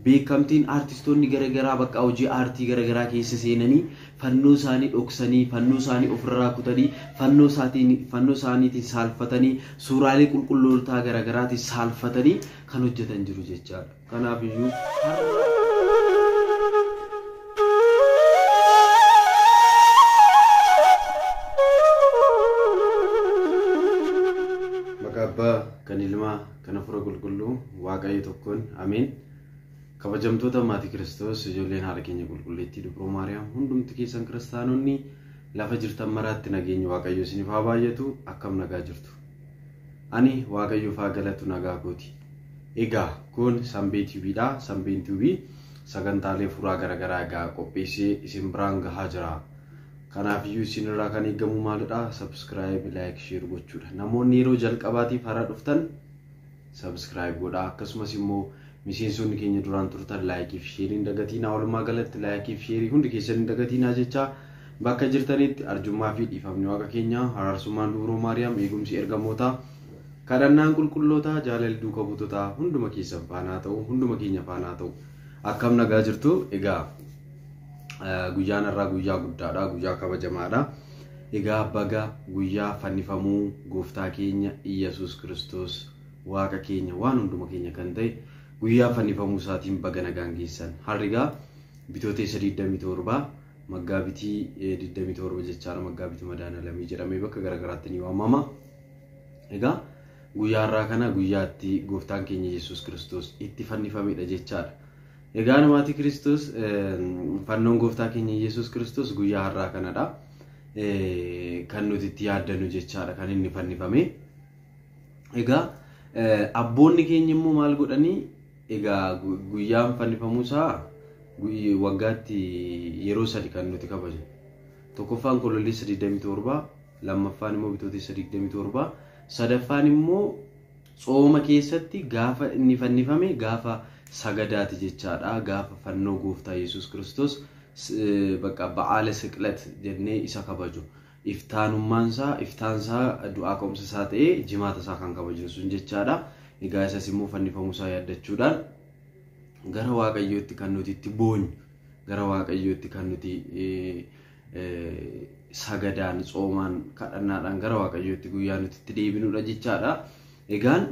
beekamtiin artistoonni garagaraa bakka hojii aartii garagaraa keessa seenanii fannoo isaanii dhoksanii fannoo isaanii ofirraa kutanii fannoo isaaniitiin saalfatanii suuraalee qulqullootaa garagaraatiin saalfatanii kan hojjetan jiru jechaadha. Kanaaf iyyuu Abbaa kan ilmaa kan afura qulqulluu waaqayyo tokkoon ameen. Kabajamtoota maatii Kiristoos ijoolleen haadha keenya qulqulleettii Dubroo Maariyaam hundumti keessan kiristaanonni lafa jirtan maraatti nageenyi waaqayyo isiniif haa baay'atu. Akkam nagaa jirtu? Ani waaqayyoof haa galatu nagaa kooti. Egaa kun Sanbee TVdha. Sanbeen TV sagantaalee furaa garagaraa egaa qopheessee isin biraan gahaa jira. Kanaaf iyyuu isinirraa kan eegamu maalidha? Subscribe, like, share gochuudha. Namoonni yeroo jalqabaatiif haaraa dhuftan subscribe godhaa. Akkasumas immoo miseensonni keenya duraan turtan like fi share hin dagatinaa. Walumaa galatti like fi share hundi keessan hin dagatinaa jecha bakka jirtanitti arjummaa fi dhiifamni waaqa keenya araarsummaan Dubroo Maariyaam eegumsi ergamootaa kadhannaan qulqullootaa jaalalli duuka buutotaa hunduma keessan faanaa ta'u hunduma keenya faanaa ta'u. Akkam nagaa jirtu? Egaa guyyaan irraa guyyaa guddaadha, guyyaa kabajamaadha. Egaa baga guyyaa fannifamuu gooftaa keenya Iyesuus Kiristoos waaqa keenya waan hunduma keenya kan ta'e guyyaa fannifamuu isaatiin baga nagaan geessan. Harrigaa bitootessa 27 Maggaabitii 27 jechaadha. Maggaabitii Madaanalamii jedhamee bakka garagaraatti ni waamama. Egaa guyyaa irraa kana guyyaatti gooftaan keenya Iyesuus Kiristoos itti fannifamedha jechaadha. Egaa maatii Kiristoos fannoon gooftaa keenya Iyesuus Kiristoos guyyaa har'aa kanadha. Kan nuti itti yaaddannu jechaadha kan inni fannifame. Egaa abboonni keenya immoo maal godhanii egaa guyyaan fannifamuusaa waggaatti yeroo sadi kan nuti kabajnu. Tokkoffaan Kololeessa 27, lammaffaan immoo Bitootessa 27, sadaffaan immoo Tsooma keessatti gaafa inni fannifame gaafa sagadaati jechaadha. Gaafa fannoo gooftaa Yesuus Kiristoos bakka ba'aala siqlat jennee isa kabaju. Iftaansaa du'aa ka'umsa isaa ta'ee jimaata isaa kan kabajnu sun jechaadha. Egaa isas immoo fannifamuusaa yaaddachuudhaan gara waaqayyootti kan nuti itti boonyu, gara waaqayyootti kan nuti sagadaan, tsoomaan, kadhannaadhaan gara waaqayyootti guyyaa nuti itti deebinudha jechaadha. Egaan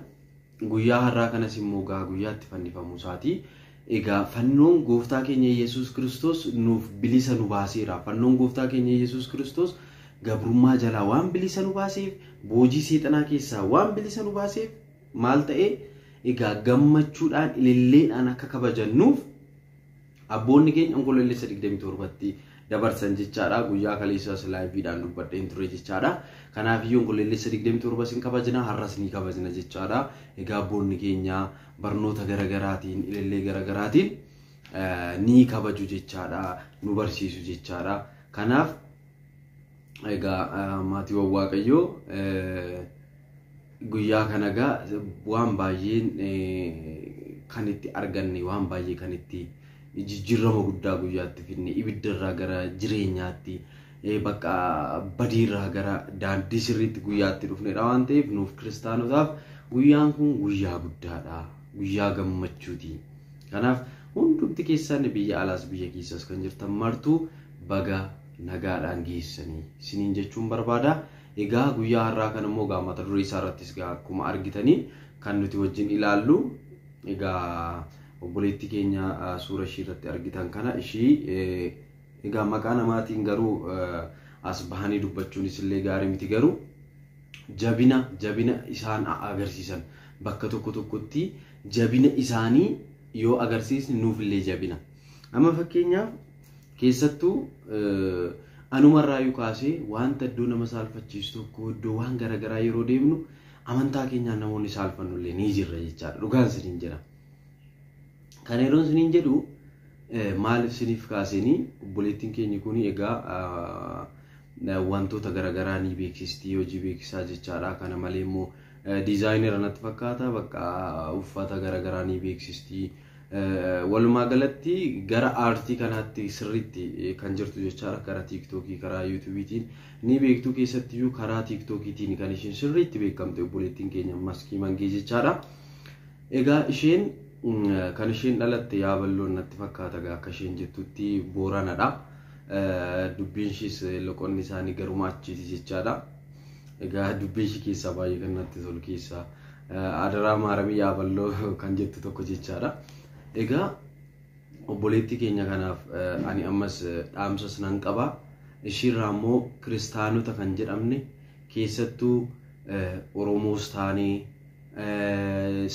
guyyaa har'aa kanas immoo guyyaatti fannifamuu isaati. Egaa fannoon gooftaa keenya Yesuus Kiristoos nuuf bilisa nu baaseera. Fannoon gooftaa keenya Yesuus Kiristoos gabrummaa jalaa waan bilisa nu baaseef, boojii seexanaa keessaa waan bilisa nu baaseef maal ta'e egaa gammachuudhaan ililleedhaan akka kabajannuuf abboonni keenya Kololeessa 27tti dabarsan jechaadha. Guyyaa kaleessaas laayiviidhaan dubbadheen ture jechaadha. Kanaaf iyyuu Kololeessa 27 sin kabajna, har'as ni kabajna jechaadha. Egaa abboonni keenya barnoota garagaraatiin ilillee garagaraatiin ni kabaju jechaadha, nu barsiisu jechaadha. Kanaaf egaa maatiiwwan waaqayyoo guyyaa kana egaa waan baay'een kan itti arganne, waan baay'ee kan itti jijjiirama guddaa guyyaatti finne, ibiddarraa gara jireenyaatti bakka badiirraa gara daandii sirriitti guyyaatti dhufnedha waan ta'eef nuuf kiristaanotaaf guyyaan kun guyyaa guddaadha, guyyaa gammachuuti. Kanaaf hundumti keessan biyya alaas biyya keessas kan jirtan martuu baga nagaadhaan geessanii isiniin jechuun barbaada. Egaa guyyaa har'aa kan immoo mata duree isaa irrattis akkuma argitanii kan nuti wajjin ilaallu egaa obboleettii keenya suura ishii irratti argitan kana ishii egaa maqaa namaatiin garuu as bahanii dubbachuunis illee gaarii miti, garuu jabina isaan agarsiisan bakka tokko tokkotti jabina isaanii yoo agarsiisne nuuf illee jabina. Amma fakkeenyaaf keessattuu anumarraa yoo kaasee wanta iddoo nama saalfachiisu tokko iddoo waan garagaraa yeroo deemnu amantaa keenyaan namoonni saalfannu illee ni jirra jechaadha. Dhugaan isiniin jedha. Kan yeroon isiniin jedhu maaliif isiniif kaasanii obboleettiin keenya kun egaa wantoota garagaraa ni beeksisti, hojii beeksisaa jechaadha. Kana malee immoo diizaayinera natti fakkaata, bakka uffata garagaraa ni beeksisti. Walumaa galatti gara aartii kanaatti sirriitti kan jirtu jechaadha. Karaa TikTokii, karaa YouTubeetiin ni beektu, keessatti iyyuu karaa TikTokiitiin kan isheen sirriitti beekamte obboleettiin keenya Maskii Mangee jechaadha. Egaa isheen kan isheen dhalatte yaaballoon natti fakkaata akka isheen jettutti Booranadha. Dubbiin ishees loqonni isaanii garuma achiiti jechaadha. Egaa dubbiin ishee keessaa baay'ee kan natti tolu keessaa Adaraa Maaramii Yaaballoo kan jettu tokko jechaadha. Egaa obboleettii keenya kanaaf ani ammas dhaamsas nan qaba. Ishiirraa immoo kiristaanota kan jedhamne keessattuu Oromoos taanee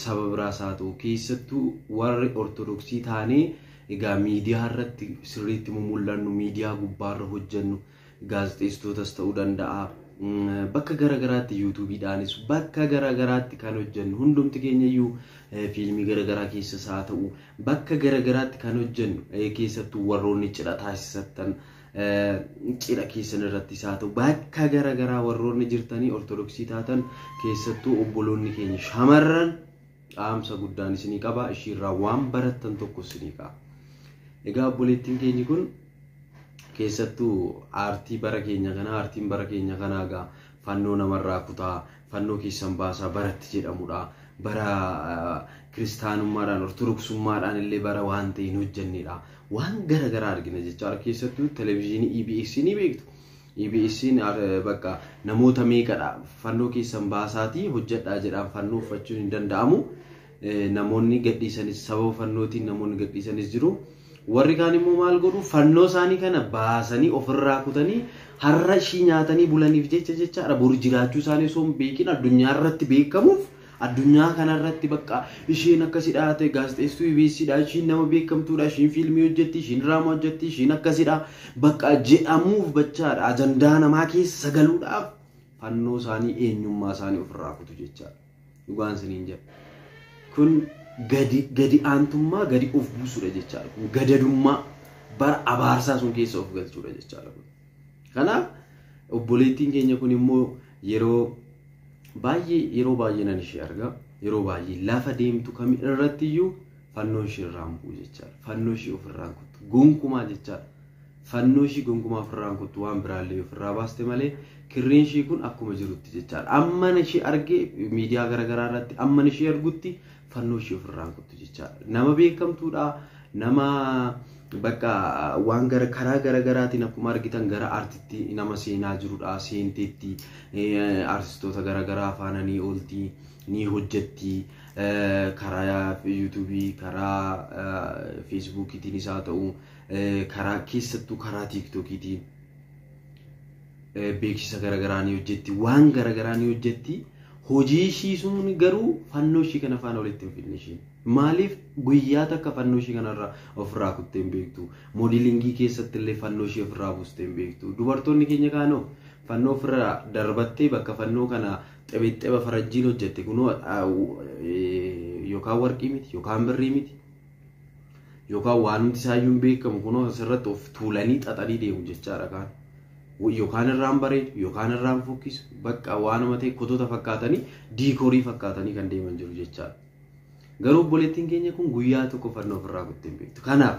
saba biraas haa ta'u keessattuu warri Ortodoksii taanee egaa miidiyaa irratti sirriitti mul'annu, miidiyaa gubbaarra hojjennu, gaazexeessitootas ta'uu danda'a. Bakka garagaraatti yuutuubiidhaanis bakka garagaraatti kan hojjennu hundumti keenya iyyuu fiilmii garagaraa keessas haa ta'u bakka garagaraatti kan hojjennu keessattuu warroonni cidha taasisatan cidha keessan irrattis haa ta'u bakka garagaraa warroonni jirtanii Ortodoksii taatan keessattuu obboloonni keenya shamarran dhaamsa guddaan isinii qaba. Ishiirraa waan barattan tokko isinii qaba. Egaa obboleettiin keenya kun keessattuu aartiin bara keenya kanaa egaa fannoo namarraa kutaa fannoo keessan baasaa baratti jedhamudha. Bara kiristaanummaadhaan ortodoksummaadhaan illee bara waan ta'e hin hojjennedha. Waan garagaraa argina jechaadha. Keessattuu televezyiinii EBS ni beektu. EBS bakka namoota meeqadha fannoo keessan baasaatii hojjedhaa jedhaan fannoo uffachuun hin danda'amu. Namoonni gadhiisanis sababa fannootiin namoonni gadhiisanis jiru. Warri kaan immoo maal godhu fannoo isaanii kana baasanii ofirraa kutanii har'a ishii nyaatanii bulaniif jechaadha. Bor jiraachuu isaanii osoo hin beekin addunyaa irratti beekamuuf addunyaa kanarratti bakka isheen akkasidha ta'e gaazexeessituu EBSdha, isheen nama beekamtuudha, isheen fiilmii hojjetti, isheen diraamaa hojjetti, isheen akkasidha bakka jedhamuuf jechaadha. Ajandaa namaa keessa galuudhaaf fannoo isaanii eenyummaa isaanii ofirraa kutu jechaadha. Dhugaan isiniin jedha. Kun gadi aantummaa gadi of buusudha jechaadha. Kun gadadummaa bara abaarsaa sun keessa of galchuudha jechaadha. Kanaaf obboleettiin keenya kun immoo yeroo baay'ee nan ishee arga. Yeroo baay'ee lafa deemtu kamirratti iyyuu fannoo ishee irraan bu'u jechaadha. Fannoo ishee ofirraan kuttu gonkumaa jechaadha. Fannoo ishee gonkumaa ofirraan kuttu waan biraallee ofirraa baaste malee kirriin ishee kun akkuma jirutti jechaadha. Amma ishee argee miidiyaa garagaraa irratti amma ishee argutti fannoo ishee ofirraan kuttu jechaadha. Nama beekamtuudha. Nama bakka waan karaa garagaraatiin akkuma argitan gara aartiitti nama seenaa jirudha. Seenteetti aartistoota garagaraa faana ni oolti, ni hojjetti. Karaa yuutuubii, karaa feesbuukiitiinis haa ta'u, karaa keessattuu karaa tiiktookiitiin beeksisa garagaraa ni hojjetti. Waan garagaraa ni hojjetti. Hojii ishii sun garuu fannoo ishii kana faana walitti hin fidne isheen. Maaliif guyyaa takka fannoo ishii kanarraa ofirraa kuttee hin beektu. Moodilingii keessatti illee fannoo ishii ofirraa buustee hin beektu. Dubartoonni keenya kaanoo fannoo ofirraa darbattee bakka fannoo kana xebeexxeba farajjiin hojjette kunoo yookaan warqii miti yookaan birrii miti yookaan waanumti isaayyuu hin beekamu kunoo asirratti of tuulanii xaxanii deemu jechaadha kaan. Yookaan irraan bareedu yookaan irraan fokkisu bakka waanuma ta'e kotota fakkaatanii diikoorii fakkaatanii kan deeman jiru jechaadha. Garuu obboleettiin keenya kun guyyaa tokko fannoo ofirraa kuttee hin beektu. Kanaaf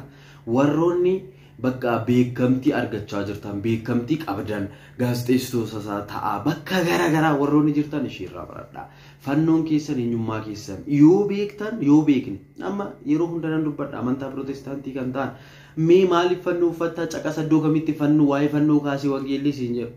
warroonni bakka beekamtii argachaa jirtan beekamtii qabdan gaazexeessitoota ta'aa bakka garagaraa warroonni jirtan isheerraa baradhaa. Fannoon keessan eenyummaa keessan yoo beektan yoo beekne amma yeroo hunda nan dubbadha amantaa pirootestaantii kan ta'an mee maaliif fannoo uffataa caqasa iddoo kamitti fannoo waa'ee fannoo kaasee wangeelli siin jedhu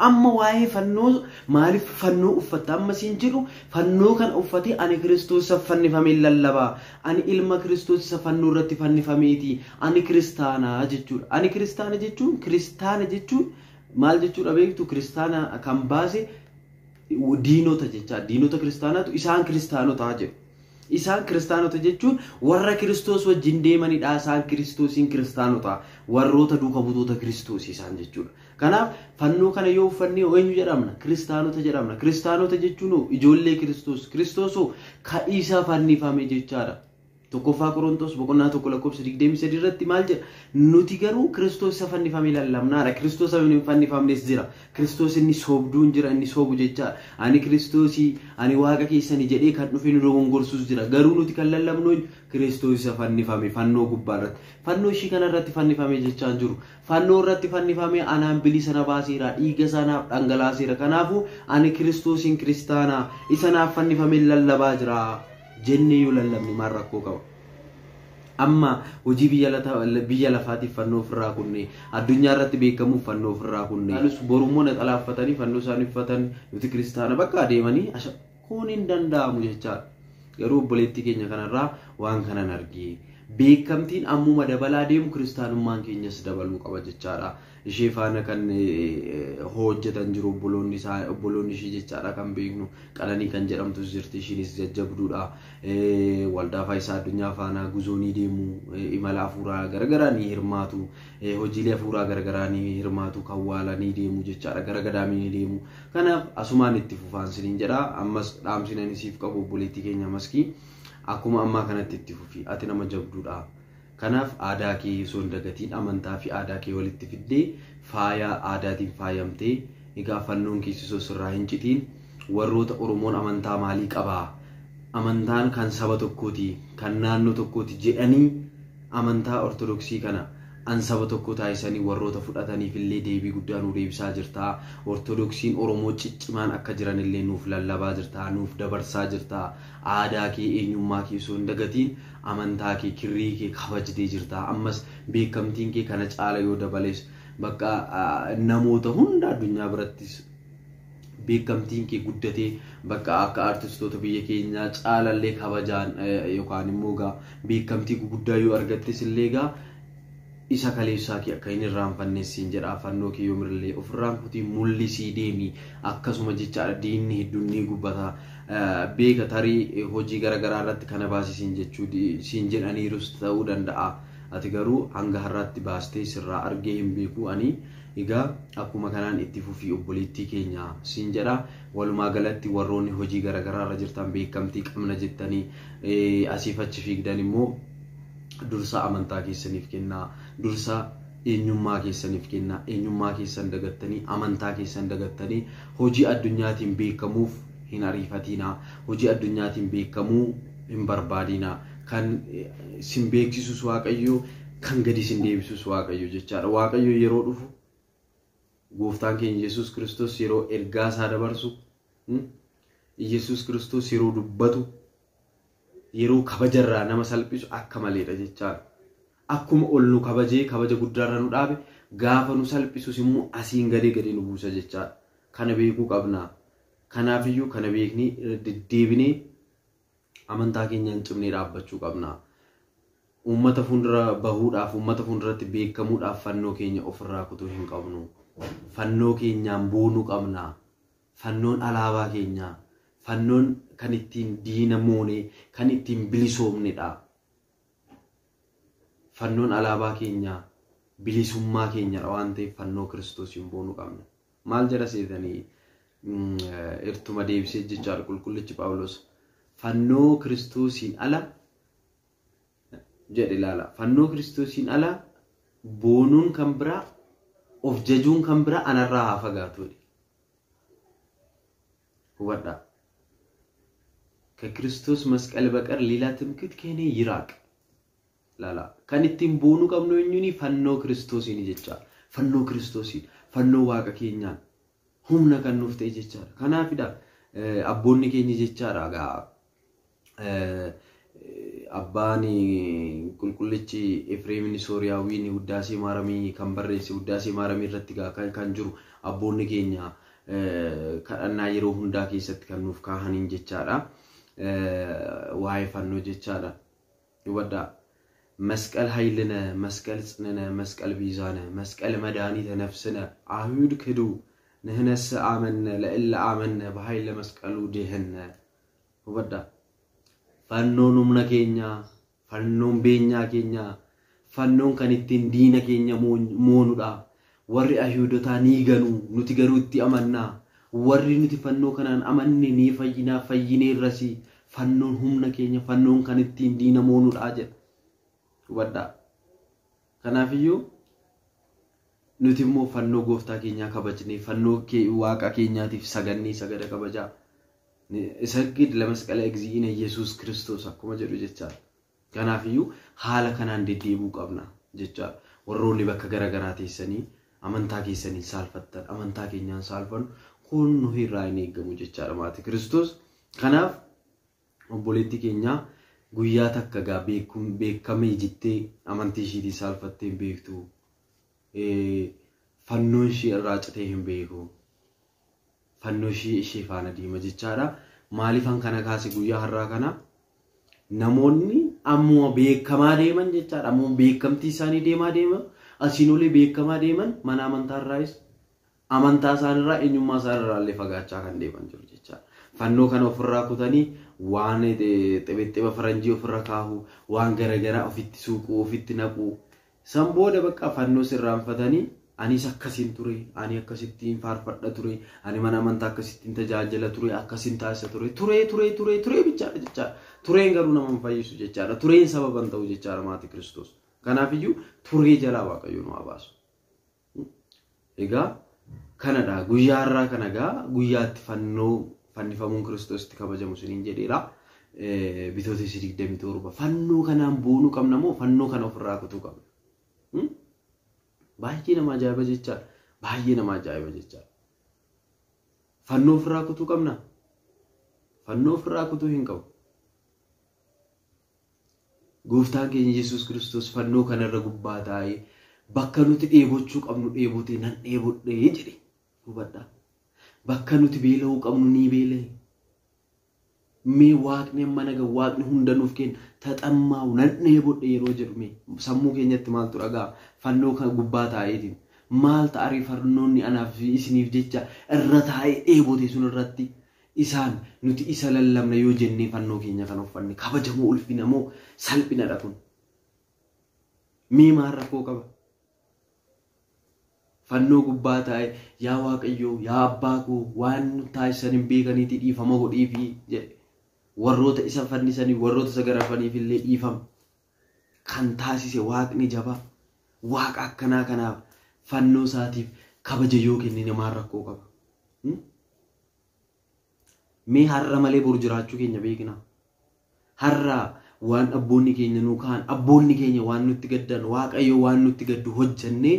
amma waa'ee fannoo maaliif fannoo uffataa amma siin jedhu fannoo kan uffatee ani Kiristoos fannifamee lallabaa ani ilma Kiristoos fannoo irratti fannifameeti ani kiristaana jechuudha. Ani kiristaana jechuun maal jechuudha beektu? Kiristaana kan baase diinota jecha diinota kiristaanaatu isaan kiristaanota jedhu. Isaan kiristaanota jechuun warra Kiristoos wajjin deemanidha. Isaan Kiristoosiin kiristaanota warroota duuka butoota Kiristoos isaan jechuudha. Kanaaf fannoo kana yoo uffanne eenyu jedhamna? Kiristaanota jedhamna. Kiristaanota jechuun ijoollee Kiristoos. Kiristoosoo ka isa fannifame jechaadha. Tokkoffaa Qorontos boqonnaa 1:23 irratti maal jedha? Nuti garuu Kiristoos isa fannifame lallabnaadha. Kiristoos isa fannifamnes jira. Kiristoos inni soobduun jira, inni soobu jechaadha. Ani Kiristoosii, ani Waaqa keessanii jedhee kan dhufe nu dogongorsuus jira. Garuu nuti kan lallabnu Kiristoos isa fannifame fannoo gubbaa irratti. Fannoo ishii kana irratti fannifame jechaan jiru. Fannoo irratti fannifame anaan bilisa na baaseera, dhiiga isaanaaf dhangalaaseera. Kanaafuu ani Kiristoosiin kiristaana isa naaf fannifame lallabaa jira jennee yoo lallabne maal rakkoo qaba. Amma hojii biyya lafaatiif fannoo ofirraa kunne addunyaa irratti beekamuuf fannoo ofirraa kunne borummoo naxalaaffatanii fannoo isaanii uffatan nuti kiristaana bakka adeemanii kun hin danda'amu jechaadha. Garuu obboleettii keenya kanarraa waan kanan argee beekamtiin ammuma dabalaa deemu kiristaanummaan keenyas dabaluu qaba jechaadha. Ishee faana kan hojjetan jiru obboloonni ishee jechaadha kan beeknu Qananii kan jedhamtus jirti ishiinis jajjabduudha. Waldaa Faayisaa Addunyaa faana guzoonii deemu imala hafuuraa garagaraa ni hirmaatu hojiilee hafuuraa garagaraa ni hirmaatu kawwaalanii deemu jechaadha gara gadaamii ni deemu. Kanaaf asumaan itti fufaansiniin jedha. Ammas dhaamsinani siif qabu obboleettii keenya maskii akkuma ammaa kanatti itti fufi ati nama jabduudha. Kanaaf aadaa kee osoo hin dagatiin amantaa fi aadaa kee walitti fiddee faaya aadaatiin faayamtee egaa fannoon keessisoo sirraa hin citiin warroota Oromoon amantaa maalii qabaa amantaan kan saba tokkooti kan naannoo tokkooti jedhanii amantaa ortodoksii kana an saba tokko taasisanii warroota fudhataniif illee deebii guddaa nu deebisaa jirta. Ortodoksiin Oromoo ciccimaan akka jiran illee nuuf lallabaa jirta nuuf dabarsaa jirta. Aadaa kee eenyummaa kee osoo hin dagatiin amantaa kee kirrii kee kabajdee jirta. Ammas beekamtiin kee kana caala yoo dabales bakka namoota hunda addunyaa birattis beekamtiin kee guddatee bakka akka artistoota biyya keenyaa caalallee kabajaan yookaan immoo gaa beekamtii guddaa yoo argattes illee gaa isa kaleessaa kee akka hin irraanfanneessiin jedha. Fannoo kee yoomirlee ofirraan kutii mul'isii deemi akkasuma jechaadha. Diinni hedduun ni gubbata beeka tarii hojii garagaraa irratti kana baasisiin jechuu siin jedhaniirus ta'uu danda'a. Ati garuu hanga har'aatti baastee sirraa argee hin beeku ani egaa akkuma kanaan itti fufii obboleettii keenya siin jedha. Walumaa galatti warroonni hojii garagaraa irra jirtan beekamtii qabna jettanii asiif achi fiigdan immoo dursa amantaa keessaniif kennaa dursa eenyummaa keessaniif kennaa eenyummaa keessan dagattanii amantaa keessan dagattanii hojii addunyaatiin beekamuuf hin ariifatinaa hojii addunyaatiin beekamuu hin barbaadinaa kan sin beeksisus Waaqayyo kan gadi sin deebisus Waaqayyo jechaadha. Waaqayyo yeroo dhufu gooftaan keenya Yesuus Kiristoos yeroo ergaa isaa dabarsu Yesuus Kiristoos yeroo dubbatu yeroo kabajarraa nama salphisu akka maleedha jechaadha. Akkuma ol nu kabajee kabaja guddaarra nu dhaabe gaafa nu salphisus immoo asiin gadi nu buusa jechaadha. Kana beekuu qabna. Kanaafiyyuu kana beeknee deddeebinee amantaa keenyaan cimnee dhaabbachuu qabna. Uummata fuuldura bahuudhaaf uummata fuulduratti beekamuudhaaf fannoo keenya ofirraa kutuu hin qabnu. Fannoo keenyaan boonuu qabna. Fannoon alaabaa keenyaa fannoon kan ittiin diina moonee kan ittiin bilisoomnedha. Fannoon alaabaa keenyaa bilisummaa keenyadha waan ta'eef fannoo Kiristoosiin boonuu qabna. Maal jedha seetanii irtuma deebisee jechaadha qulqullichi Phaawulos. Fannoo Kiristoosiin ala jedhe ilaala. Fannoo Kiristoosiin ala boonuun kan biraa of jajuun kan biraa anarraa haa fagaatudha. Hubadhaa. ከክርስቶስ መስቀል በቀር ሌላ ትምክህት ከኔ ይራቅ ላላ ከንቲም ቦኑ ቀምኖ እኙኒ ፈኖ ክርስቶስን ይጀቻ ፈኖ ክርስቶስን ፈኖ ዋቀ ኬኛን ሁምነ ከኑፍተ ይጀቻ ከናፊዳ አቦኒ ኬኝ ይጀቻ ራጋ አባኒ ቁልቁልቺ ኤፍሬምን ሶሪያዊን ውዳሴ ማረሚ ከንበሬሲ ውዳሴ ማረሚ ረትጋ ካንጅሩ አቦኒ ኬኛ ከአና ይሮ ሁንዳ ኬሰት ከኑፍ ካህኒን ጀቻራ ዋይ ፈኖ ጀቻራ ይወዳ መስቀል ኃይልነ መስቀል ጽነነ መስቀል ቢዛነ መስቀል መድኃኒተ ነፍስነ አይሁድ ክዱ ነህነስ አመነ ለእለ አመነ በኃይለ መስቀሉ ደህነ ይወዳ ፈኖኑም ነኬኛ ፈኖም ቤኛ ኬኛ ፈኖን ከንቲን ዲነ ኬኛ ሞኑዳ ወሪ አይሁዶታ ኒገኑ ኑቲ ገሩቲ አመና ወሪ ኑቲ ፈኖ ከናን አመኒ ኒ ፈይና ፈይኔ ረሲ ፈኖን ሁምነ ኬኛ ፈኖን ከንቲን ዲነ ሞኑዳ አጀ ወዳ ከናፍዩ ኑቲሞ ፈኖ ጎፍታ ኬኛ ከበጅኔ ፈኖ ኬ ዋቃ ኬኛቲፍ ሰገኒ ሰገደ ከበጃ ሰግድ ለመስቀል እግዚእነ ኢየሱስ ክርስቶስ አኩመ ጀዱ ጀቻል ከናፍዩ ሐለ ከናን ዲዲቡ ቀብና ጀቻል ወሮኒ በከ ገረገራቲ ሰኒ አመንታ ኬሰኒ ሳልፈተን አመንታ ኬኛን ሳልፈን ሁሉ ሂራይኔ ገሙ ጀቻል ማለት ክርስቶስ ከናፍ obboleettii keenya guyyaa takka gaa beekamee jittee amantii ishiitii saalfattee hin beektu. Fannoon ishee irraa citee hin beeku. Fannoo ishee faana deema jechaadha. Maaliifan kana kaase guyyaa har'aa kana namoonni ammoo beekamaa deeman jechaadha. Ammoo beekamtii isaanii deema. Asiin olii beekamaa deeman mana amantaarraayis amantaa isaanirraa eenyummaa isaanirraa illee fagaachaa kan deeman jiru jechaadha. Fannoo kana ofirraa kutanii waan xibixxiba faranjii ofirra kaahu, waan garagaraa ofitti suuquu, ofitti naquu. San booda bakka fannoo sirraanfatanii anis akkasiin ture, ani akkasittiin faarfadha ture, ani mana amantaa akkasittiin tajaajila ture, akkasiin taasisa ture bichaadha jechaadha. Tureen garuu nama hin fayyisu jechaadha. Tureen sababan ta'u jechaadha maatii Kiristoos. Kanaafiyyuu turee jalaa Waaqayyo nu haa baasu. Egaa kanadha guyyaa har'aa kana gaa guyyaatti fannifamuun Kiristoositti kabajamu isiniin jedheera. Bitootessa 27 fannoo kanaan boonuu qabna moo fannoo kana ofirraa kutuu qabna? Baay'ee nama ajaa'iba jechaadha. Baay'ee nama ajaa'iba jechaadha. Fannoo ofirraa kutuu qabna? Fannoo ofirraa kutuu hin qabu. Gooftaan keenya Yesuus Kiristoos fannoo kanarra gubbaa taa'ee bakka nuti dheebochuu qabnu dheebotee nan dheebodhee jedhe. Hubadhaa. Bakka nuti beela'uu qabnu ni beela'e. Mee waaqni amma naga waaqni hunda nuuf kenna taxammaa'u nan dheebodhe yeroo jedhu mee sammuu keenyatti maaltu dhagaa fannoo kan gubbaa taa'eetiin maal ta'arii fannoonni anaaf isiniif jecha irra taa'ee dheebote sun irratti isaan nuti isa lallabna yoo jennee fannoo keenya kan uffanne kabajamoo ulfina moo salphinadha kun mee maal rakkoo qaba fannoo gubbaa taa'ee yaa Waaqayyoo yaa abbaa koo waan taasisan hin beekaniiti dhiifama godhiifi jedhe warroota isa fannisanii warroota isa garafaniif illee dhiifama kan taasise waaqni jabaa waaqa akkanaa kanaaf fannoo isaatiif kabaja yoo kennine maal rakkoo qaba mee har'a malee boru jiraachuu keenya beekna har'a waan abboonni keenya nuu kaan abboonni keenya waan nutti gaddan Waaqayyo waan nutti gaddu hojjannee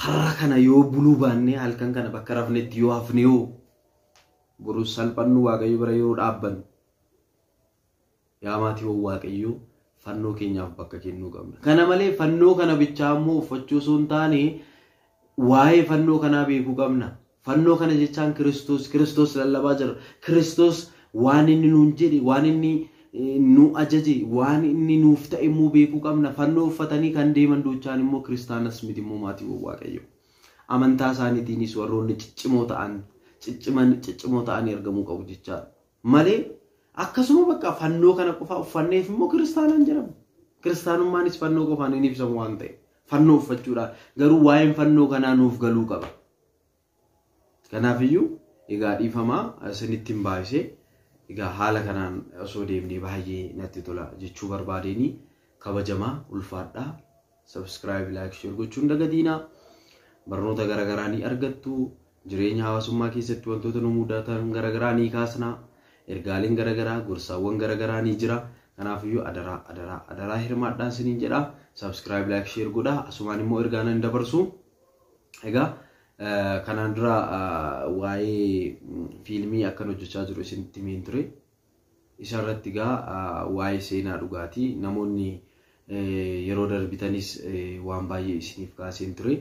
har'a kana yoo buluu baannee halkan kana bakka rafnetti yoo hafne yoo boru salphannu Waaqayyo bira yeroo dhaabbannu yaa maatii Waaqayyo fannoo keenyaaf bakka kennuu qabna. Kana malee fannoo kana bichaa immoo uffachuu osoo hin taane waa'ee fannoo kanaa beekuu qabna. Fannoo kana jechaan Kiristoos lallabaa jira. Kiristoos waan inni nuun jedhe, waan inni nu ajaje, waan inni nuuf ta'e immoo beekuu qabna. Fannoo uffatanii kan deeman duuchaan immoo kiristaanas miti immoo maatii Waaqayyo. Amantaa isaaniitiinis warroonni ciccimoo ta'anii argamuu qabu jechaadha. Malee akkasuma bakka fannoo kana qofa uffanneef immoo kiristaanaan jedhamu. Kiristaanummaanis fannoo qofaan hin ibsamu waan ta'e. Fannoo uffachuudhaan garuu waa'een fannoo kanaa nuuf galuu qaba. Kanaafiyyuu egaa dhiifamaa isinitti hin baay'isee egaa haala kanaan osoo deemnee baay'ee natti tola jechuu barbaadeenii kabajamaa ulfaadhaa subscribe like share gochuun dagatiinaa barnoota garagaraa ni argattu jireenya hawaasummaa keessatti wantoota nu mudatan garagaraa ni kaasnaa ergaaleen garagaraa gorsaawwan garagaraa ni jira kanaafiyyuu adaraa hirmaadhaan isiniin jedha subscribe like share godhaa asumaan immoo ergaan hin dabarsu egaa kanaan dura waa'ee fiilmii akkan hojjechaa jiru isinitti himeen ture isarratti egaa waa'ee seenaa dhugaatii namoonni yeroo darbitanis waan baay'ee isiniif kaaseen ture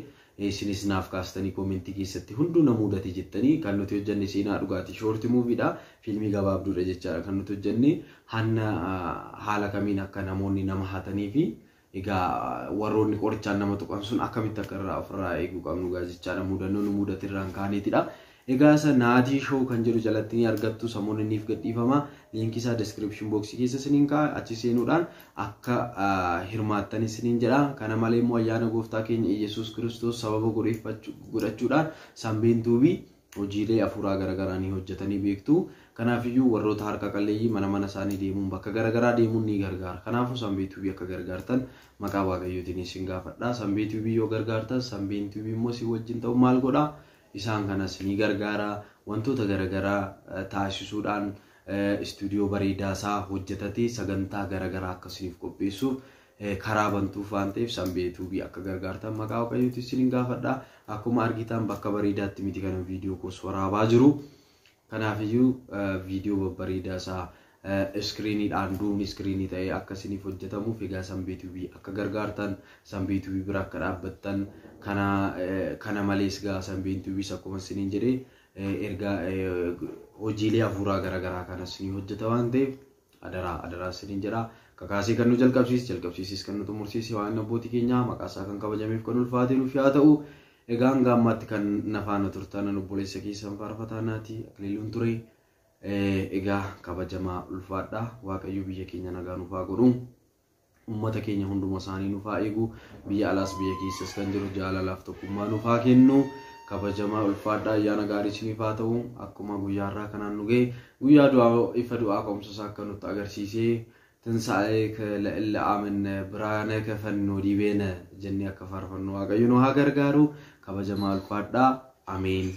isinis naaf kaastanii koomentii keessatti hunduu na mudate jettanii kan nuti hojjenne seenaa dhugaatii short movie fiilmii gabaabduudha jechaadha kan nuti hojjenne haala kamiin akka namoonni nama hatanii fi egaa warroonni qorichaan nama tuqan sun akkamitti akka irraa ofirraa eeguu qabnu gaa jechaadha mudannoo nu mudate irraan kaaneetidha. Egaa isa naatii show kan jedhu jalatti ni argattu samoonni niif gadhiifama linkii isaa description box keessa isiniin kaa'a achi seenuudhaan akka hirmaattan isiniin jedha. Kana malee immoo ayyaana gooftaa keenya Yesuus Kiristoos sababa godhachuudhaan sanbeen tuubii hojiilee hafuuraa garagaraa ni hojjetanii beektu. Kanaafiyyuu warroota harka qalleeyyii mana isaanii deemuun bakka garagaraa deemuun ni gargaara. Kanaafuu sanbeen tuubii akka gargaartan maqaa Waaqayyootiin isin gaafadha. Sanbeen tuubii yoo gargaartan sanbeen tuubii immoo si wajjin ta'u maal godhaa? Isaan kanas ni gargaara wantoota garagaraa taasisuudhaan istuudiyoo bareedaa isaa hojjetatee sagantaa garagaraa akkasiniif qopheessuuf karaa bantuuf waan ta'eef sanbeen tuubii akka gargaartan maqaa Waaqayyootiin isin gaafadha. Akkuma argitan bakka bareedaatti miti kana viidiyoo koos waraabaa jiru. Kanaafiyyuu viidiyoo babbareedaa isaa iskiriiniidhaan duubni iskiriinii ta'ee akka isiniif hojjetamuuf egaa Sanbee TV akka gargaartan Sanbee TV bira akka dhaabbattan kana malees egaa Sanbee TV akkuma isiniin jedhee erga hojiilee hafuuraa garaagaraa kan isinii hojjeta waan ta'eef adaraa isiniin jedha. Kakaasii kan nu jalqabsiisis kan nu xumursiise waan abbootii keenyaa maqaa isaa kan kabajameef kan ulfaate nuuf haa ta'u. Egaa hanga ammaatti kan nafaana turtan obboleessa keessan faarfataa naati Akiliiluun ture. Egaa kabajamaa ulfaadha. Waaqayyo biyya keenya nagaa nuuf haa godhu. Uummata keenya hunduma isaanii nuuf haa eegu. Biyya alaas biyya keessas kan jiru jaalalaaf tokkummaa nuuf haa kennu. Kabajamaa ulfaadha. Ayyaana gaarii isiniif haa ta'u. Akkuma guyyaarraa kanaan nu ga'e guyyaa du'aa ifa du'aa ka'umsa akka nutti agarsiisee ትንሣኤከ ለእለ አመነ ብርሃነከ ፈኖ ዲቤነ ጀኔ akka faarfannu waaqayyo nu haa gargaaru kabajamaa ulfaadha. Ameen.